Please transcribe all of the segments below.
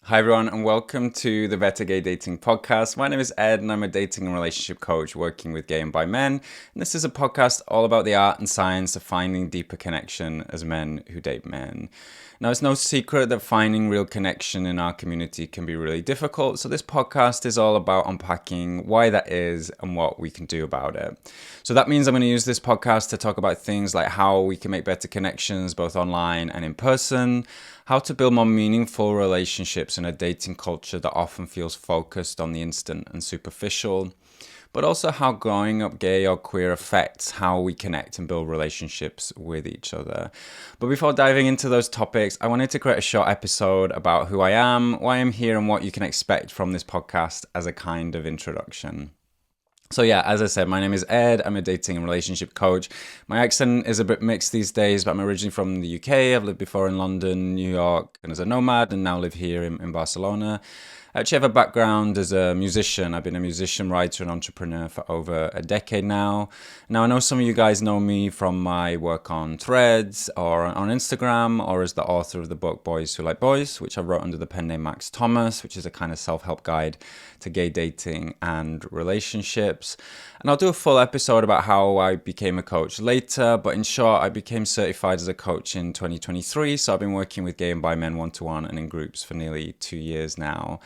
Hi, everyone, and welcome to the Better Gay Dating Podcast. My name is Ed, and I'm a dating and relationship coach working with gay and bi men. And this is a podcast all about the art and science of finding deeper connection as men who date men. Now, it's no secret that finding real connection in our community can be really difficult. So, this podcast is all about unpacking why that is and what we can do about it. So, that means I'm going to use this podcast to talk about things like how we can make better connections both online and in person, how to build more meaningful relationships in a dating culture that often feels focused on the instant and superficial, but also how growing up gay or queer affects how we connect and build relationships with each other. But before diving into those topics, I wanted to create a short episode about who I am, why I'm here, and what you can expect from this podcast as a kind of introduction. So yeah, as I said, my name is Ed. I'm a dating and relationship coach. My accent is a bit mixed these days, but I'm originally from the UK. I've lived before in London, New York, and as a nomad, and now live here in Barcelona. I actually have a background as a musician. I've been a musician, writer, and entrepreneur for over a decade now. Now, I know some of you guys know me from my work on Threads or on Instagram, or as the author of the book Boys Who Like Boys, which I wrote under the pen name Max Thomas, which is a kind of self-help guide to gay dating and relationships. And I'll do a full episode about how I became a coach later, but in short, I became certified as a coach in 2023. So I've been working with gay and bi men one-to-one and in groups for nearly 2 years now.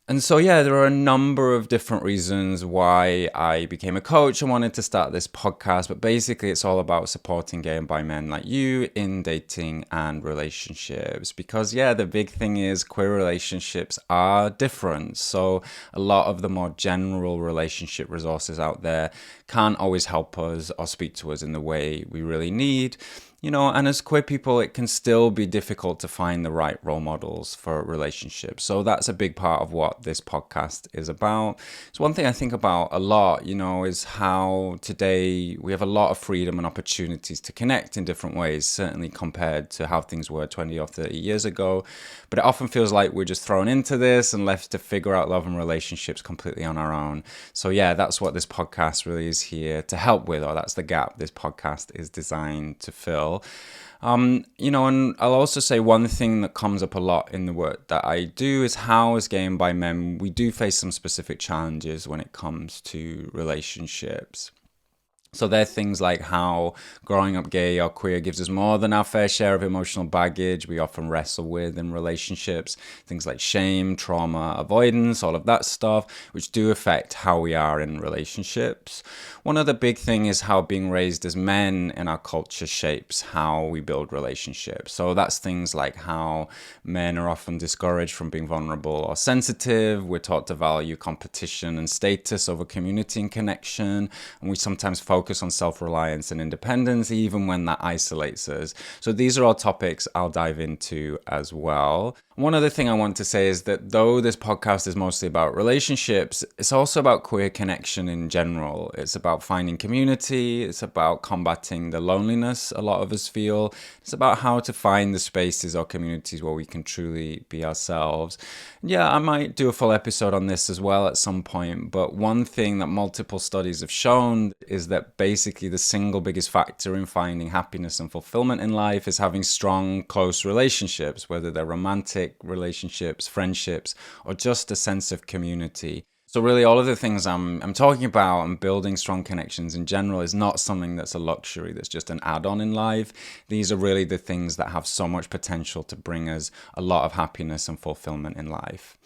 And so, yeah, there are a number of different reasons why I became a coach and wanted to start this podcast. But basically, it's all about supporting gay and bi men like you in dating and relationships. Because, yeah, the big thing is queer relationships are different. So, a lot of the more general relationship resources out there can't always help us or speak to us in the way we really need. And as queer people, it can still be difficult to find the right role models for relationships. So that's a big part of what this podcast is about. So one thing I think about a lot, is how today we have a lot of freedom and opportunities to connect in different ways, certainly compared to how things were 20 or 30 years ago. But it often feels like we're just thrown into this and left to figure out love and relationships completely on our own. So yeah, that's what this podcast really is here to help with, or that's the gap this podcast is designed to fill. And I'll also say one thing that comes up a lot in the work that I do is how, as gay and bi men, we do face some specific challenges when it comes to relationships. So they're things like how growing up gay or queer gives us more than our fair share of emotional baggage we often wrestle with in relationships. Things like shame, trauma, avoidance, all of that stuff, which do affect how we are in relationships. One other big thing is how being raised as men in our culture shapes how we build relationships. So that's things like how men are often discouraged from being vulnerable or sensitive. We're taught to value competition and status over community and connection. And we sometimes focus on self-reliance and independence, even when that isolates us. So these are all topics I'll dive into as well. One other thing I want to say is that though this podcast is mostly about relationships, it's also about queer connection in general. It's about finding community. It's about combating the loneliness a lot of us feel. It's about how to find the spaces or communities where we can truly be ourselves. Yeah, I might do a full episode on this as well at some point, but one thing that multiple studies have shown is that basically the single biggest factor in finding happiness and fulfillment in life is having strong, close relationships, whether they're romantic relationships, friendships, or just a sense of community. So really all of the things I'm talking about and building strong connections in general is not something that's a luxury, that's just an add-on in life. These are really the things that have so much potential to bring us a lot of happiness and fulfillment in life.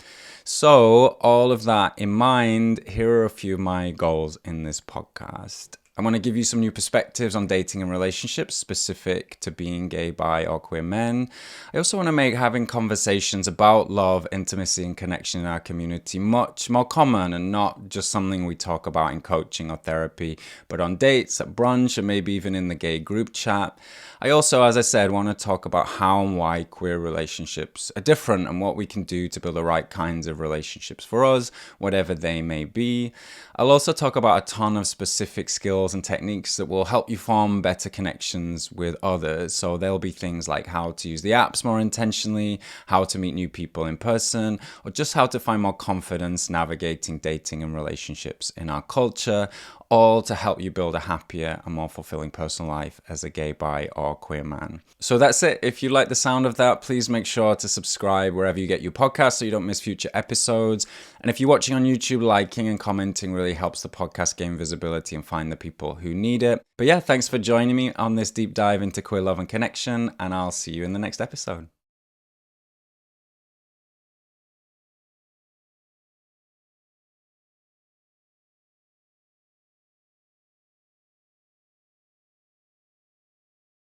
So all of that in mind, here are a few of my goals in this podcast. I want to give you some new perspectives on dating and relationships specific to being gay, bi, or queer men. I also want to make having conversations about love, intimacy, and connection in our community much more common and not just something we talk about in coaching or therapy, but on dates, at brunch, and maybe even in the gay group chat. I also, as I said, want to talk about how and why queer relationships are different and what we can do to build the right kinds of relationships for us, whatever they may be. I'll also talk about a ton of specific skills and techniques that will help you form better connections with others. So there'll be things like how to use the apps more intentionally, how to meet new people in person, or just how to find more confidence navigating dating and relationships in our culture. all to help you build a happier and more fulfilling personal life as a gay, bi, or queer man. So that's it. If you like the sound of that, please make sure to subscribe wherever you get your podcasts so you don't miss future episodes. And if you're watching on YouTube, liking and commenting really helps the podcast gain visibility and find the people who need it. But yeah, thanks for joining me on this deep dive into queer love and connection, and I'll see you in the next episode.